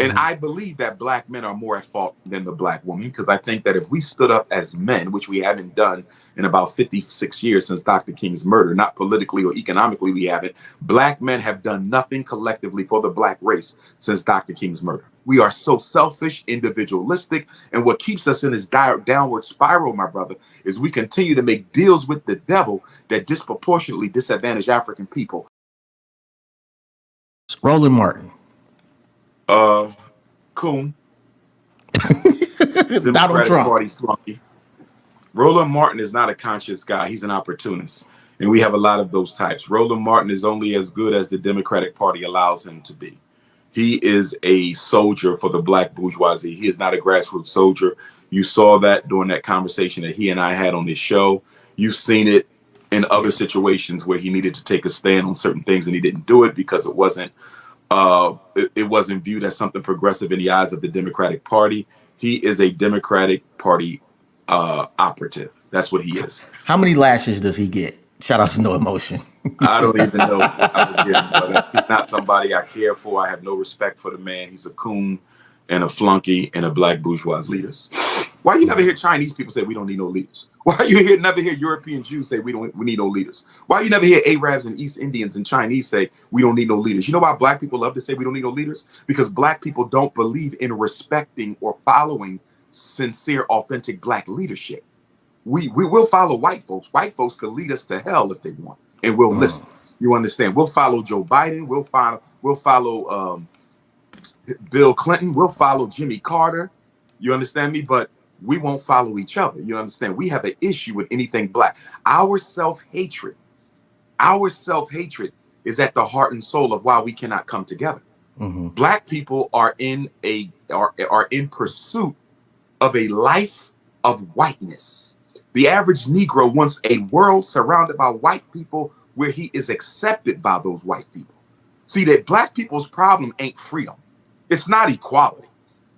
And I believe that black men are more at fault than the black woman, because I think that if we stood up as men, which we haven't done in about 56 years since Dr. King's murder, not politically or economically, we haven't. Black men have done nothing collectively for the black race since Dr. King's murder. We are so selfish, individualistic, and what keeps us in this downward spiral, my brother, is we continue to make deals with the devil that disproportionately disadvantage African people. Roland Martin. Coon. Donald Trump. Party flunky. Roland Martin is not a conscious guy. He's an opportunist. And we have a lot of those types. Roland Martin is only as good as the Democratic Party allows him to be. He is a soldier for the black bourgeoisie. He is not a grassroots soldier. You saw that during that conversation that he and I had on this show. You've seen it in other situations where he needed to take a stand on certain things and he didn't do it because it wasn't viewed as something progressive in the eyes of the Democratic Party. He is a Democratic Party operative. That's what he is. How many lashes does he get? Shout out to No Emotion. I don't even know what I would give him, but he's not somebody I care for. I have no respect for the man. He's a coon and a flunky and a black bourgeois leaders. Why you never hear Chinese people say we don't need no leaders? Why you never hear European Jews say we need no leaders? Why you never hear Arabs and East Indians and Chinese say we don't need no leaders? You know why black people love to say we don't need no leaders? Because black people don't believe in respecting or following sincere, authentic black leadership. We will follow white folks. White folks could lead us to hell if they want, and we'll listen. You understand? We'll follow Joe Biden. We'll follow Bill Clinton. We'll follow Jimmy Carter. You understand me? But we won't follow each other. You understand? We have an issue with anything black. Our self-hatred is at the heart and soul of why we cannot come together. Black people are in pursuit of a life of whiteness. The average Negro wants a world surrounded by white people where he is accepted by those white people. See, that black people's problem ain't freedom. It's not equality.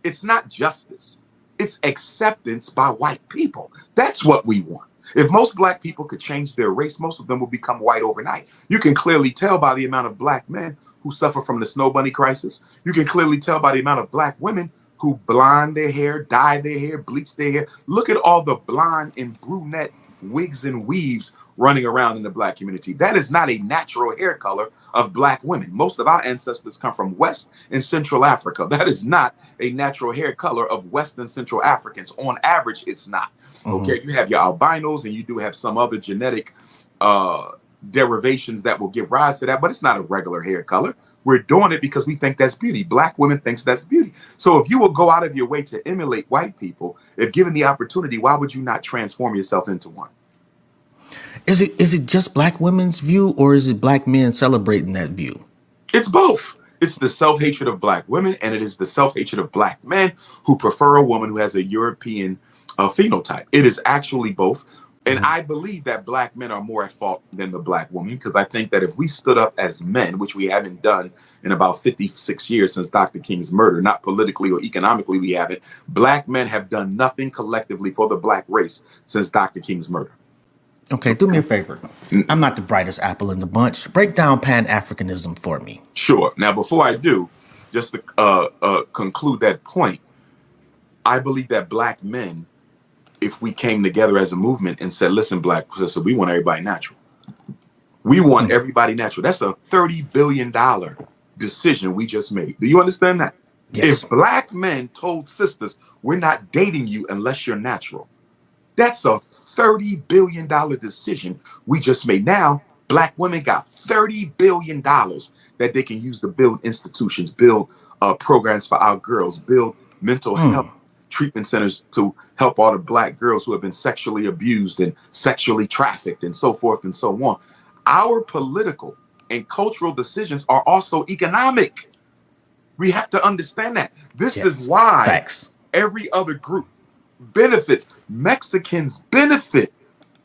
It's not justice. It's acceptance by white people. That's what we want. If most black people could change their race, most of them will become white overnight. You can clearly tell by the amount of black men who suffer from the snow bunny crisis. You can clearly tell by the amount of black women who blonde their hair, dye their hair, bleach their hair. Look at all the blonde and brunette wigs and weaves running around in the black community. That is not a natural hair color of black women. Most of our ancestors come from West and Central Africa. That is not a natural hair color of West and Central Africans. On average, it's not. Okay, you have your albinos and you do have some other genetic derivations that will give rise to that, but it's not a regular hair color. We're doing it because we think that's beauty. Black women thinks that's beauty. So if you will go out of your way to emulate white people, if given the opportunity, why would you not transform yourself into one? Is it just black women's view, or is it black men celebrating that view? It's both. It's the self-hatred of black women, and it is the self-hatred of black men who prefer a woman who has a European phenotype. It is actually both. And I believe that black men are more at fault than the black woman, because I think that if we stood up as men, which we haven't done in about 56 years since Dr. King's murder, not politically or economically, we haven't. Black men have done nothing collectively for the black race since Dr. King's murder. Okay, do me a favor. I'm not the brightest apple in the bunch. Break down Pan-Africanism for me. Sure. Now, before I do, just to conclude that point, I believe that black men, if we came together as a movement and said, listen, black sister, we want everybody natural. We want everybody natural. That's a $30 billion decision we just made. Do you understand that? Yes. If black men told sisters, we're not dating you unless you're natural, that's a $30 billion decision we just made. Now, black women got $30 billion that they can use to build institutions, build programs for our girls, build mental health treatment centers to help all the black girls who have been sexually abused and sexually trafficked and so forth and so on. Our political and cultural decisions are also economic. We have to understand that. This is why every other group benefits. Mexicans benefit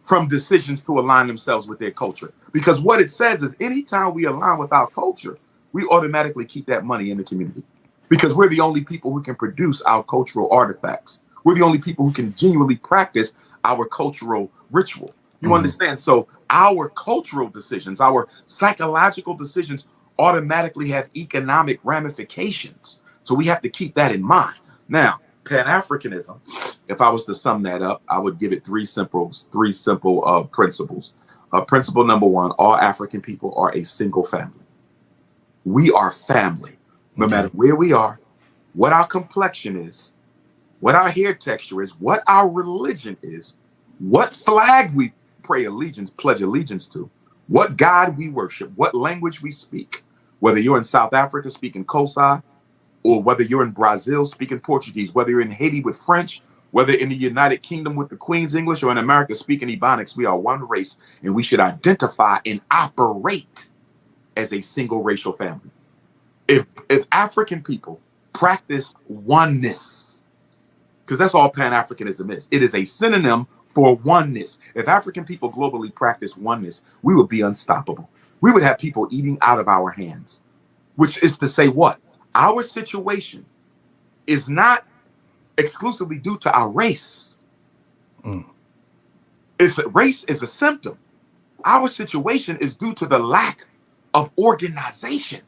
from decisions to align themselves with their culture. Because what it says is anytime we align with our culture, we automatically keep that money in the community. Because we're the only people who can produce our cultural artifacts. We're the only people who can genuinely practice our cultural ritual. You understand? So our cultural decisions, our psychological decisions automatically have economic ramifications. So we have to keep that in mind. Now, Pan-Africanism, if I was to sum that up, I would give it three simple principles. Principle number one, all African people are a single family. We are family, no matter where we are, what our complexion is, what our hair texture is, what our religion is, what flag we pledge allegiance to, what God we worship, what language we speak, whether you're in South Africa speaking Xhosa, or whether you're in Brazil speaking Portuguese, whether you're in Haiti with French, whether in the United Kingdom with the Queen's English, or in America speaking Ebonics, we are one race, and we should identify and operate as a single racial family. If African people practice oneness, because that's all Pan-Africanism is. It is a synonym for oneness. If African people globally practice oneness, we would be unstoppable. We would have people eating out of our hands, which is to say what? Our situation is not exclusively due to our race. Race is a symptom. Our situation is due to the lack of organization.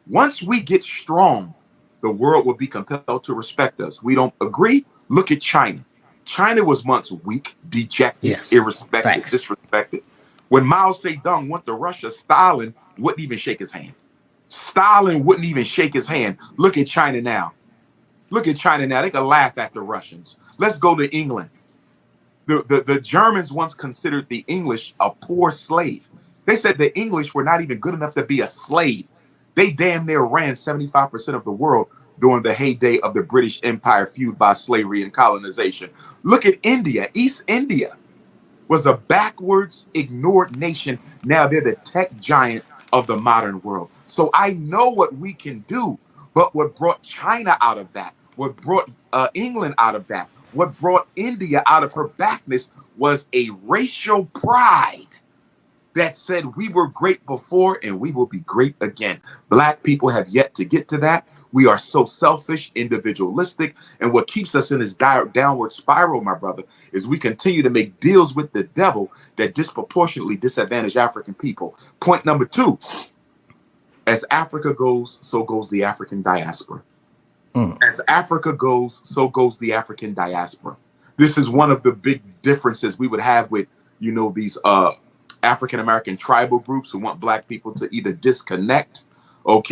Once we get strong, the world will be compelled to respect us. We don't agree? Look at China. China was once weak, dejected, irrespected, disrespected. When Mao Zedong went to Russia, Stalin wouldn't even shake his hand. Stalin wouldn't even shake his hand. Look at China now. Look at China now. They can laugh at the Russians. Let's go to England. The Germans once considered the English a poor slave. They said the English were not even good enough to be a slave. They damn near ran 75% of the world during the heyday of the British Empire, fueled by slavery and colonization. Look at India. East India was a backwards, ignored nation. Now they're the tech giant of the modern world. So I know what we can do, but what brought China out of that, what brought England out of that, what brought India out of her backness was a racial pride that said we were great before and we will be great again. Black people have yet to get to that. We are so selfish, individualistic, and what keeps us in this downward spiral, my brother, is we continue to make deals with the devil that disproportionately disadvantage African people. Point number two, as Africa goes, so goes the African diaspora. As Africa goes, so goes the African diaspora. This is one of the big differences we would have with, these African-American tribal groups who want Black people to either disconnect, or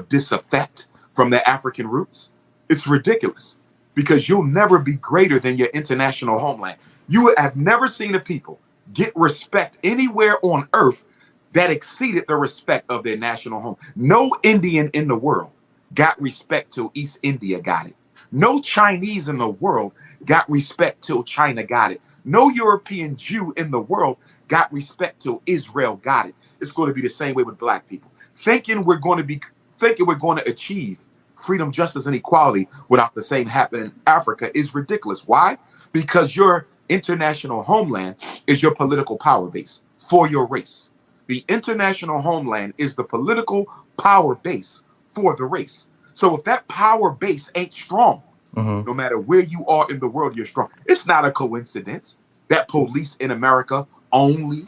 disaffect from their African roots. It's ridiculous because you'll never be greater than your international homeland. You have never seen a people get respect anywhere on earth that exceeded the respect of their national home. No Indian in the world got respect till East India got it. No Chinese in the world got respect till China got it. No European Jew in the world got respect till Israel got it. It's going to be the same way with Black people. Thinking we're going to achieve freedom, justice, and equality without the same happening in Africa is ridiculous. Why? Because your international homeland is your political power base for your race. The international homeland is the political power base for the race. So if that power base ain't strong, no matter where you are in the world, you're strong. It's not a coincidence that police in America only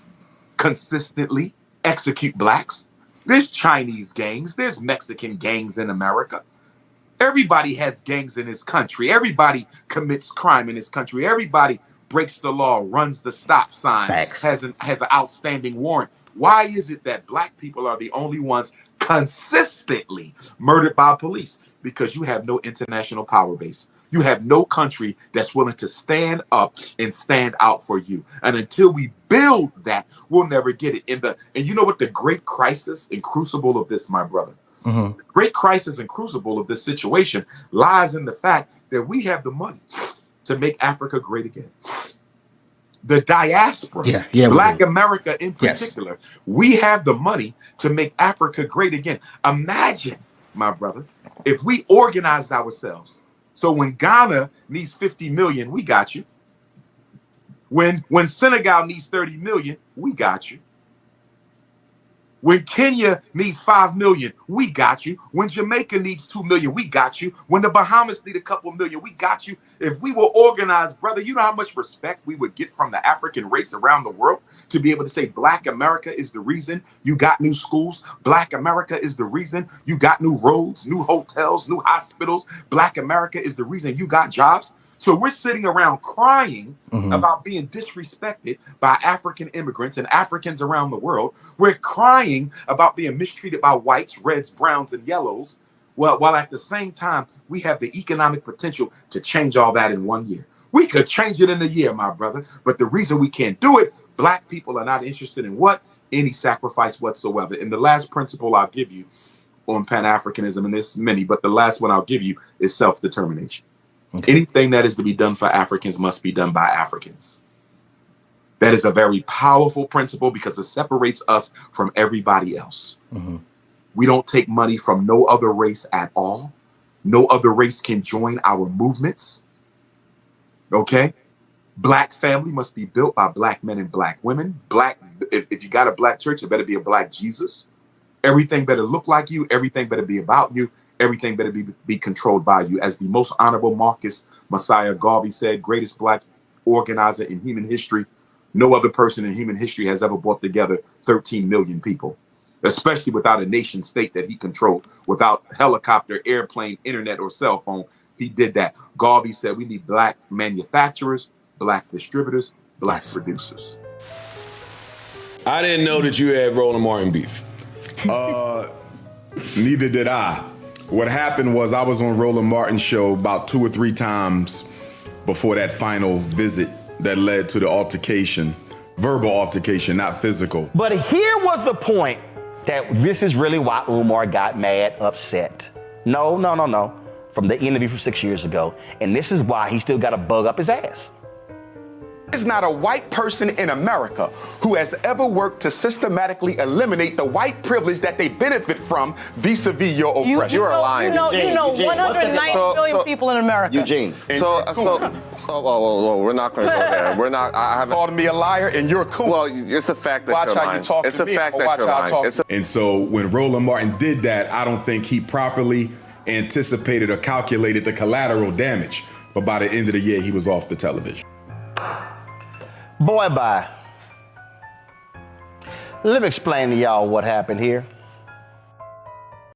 consistently execute Blacks. There's Chinese gangs. There's Mexican gangs in America. Everybody has gangs in this country. Everybody commits crime in this country. Everybody breaks the law, runs the stop sign, has an outstanding warrant. Why is it that Black people are the only ones consistently murdered by police? Because you have no international power base. You have no country that's willing to stand up and stand out for you. And until we build that, we'll never get it. And you know what the great crisis and crucible of this, my brother? The great crisis and crucible of this situation lies in the fact that we have the money to make Africa great again. The diaspora, Black America in particular, we have the money to make Africa great again. Imagine, my brother, if we organized ourselves. So when Ghana needs 50 million, we got you. When Senegal needs 30 million, we got you. When Kenya needs 5 million, we got you. When Jamaica needs 2 million, we got you. When the Bahamas need a couple million, we got you. If we were organized, brother, you know how much respect we would get from the African race around the world to be able to say Black America is the reason you got new schools. Black America is the reason you got new roads, new hotels, new hospitals. Black America is the reason you got jobs. So we're sitting around crying about being disrespected by African immigrants and Africans around the world. We're crying about being mistreated by whites, reds, browns, and yellows. While at the same time, we have the economic potential to change all that in 1 year. We could change it in a year, my brother. But the reason we can't do it, Black people are not interested in what? Any sacrifice whatsoever. And the last principle I'll give you on Pan-Africanism, and there's many, but the last one I'll give you is self-determination. Okay. Anything that is to be done for Africans must be done by Africans. That is a very powerful principle because it separates us from everybody else. We don't take money from no other race at all. No other race can join our movements. Okay? Black family must be built by Black men and Black women. If you got a Black church, it better be a Black Jesus. Everything better look like you. Everything better be about you. Everything better be controlled by you. As the most honorable Marcus Messiah Garvey said, greatest Black organizer in human history, no other person in human history has ever brought together 13 million people, especially without a nation state that he controlled, without helicopter, airplane, internet, or cell phone. He did that. Garvey said we need Black manufacturers, Black distributors, Black producers. I didn't know that you had Roland Martin beef. Neither did I. What happened was I was on Roland Martin's show about 2 or 3 times before that final visit that led to the altercation, verbal altercation, not physical. But here was the point that this is really why Umar got mad, upset. No. From the interview from 6 years ago. And this is why he still got a bug up his ass. There's not a white person in America who has ever worked to systematically eliminate the white privilege that they benefit from vis-a-vis your oppression. You're lying. You know 190 million people in America. Eugene. We're not going to go there. We're not. I haven't called me a liar, and you're cool. Well, it's a fact that watch you're how lying. You talk it's to a me, fact that you're lying. And so when Roland Martin did that, I don't think he properly anticipated or calculated the collateral damage. But by the end of the year, he was off the television. Boy, bye. Let me explain to y'all what happened here.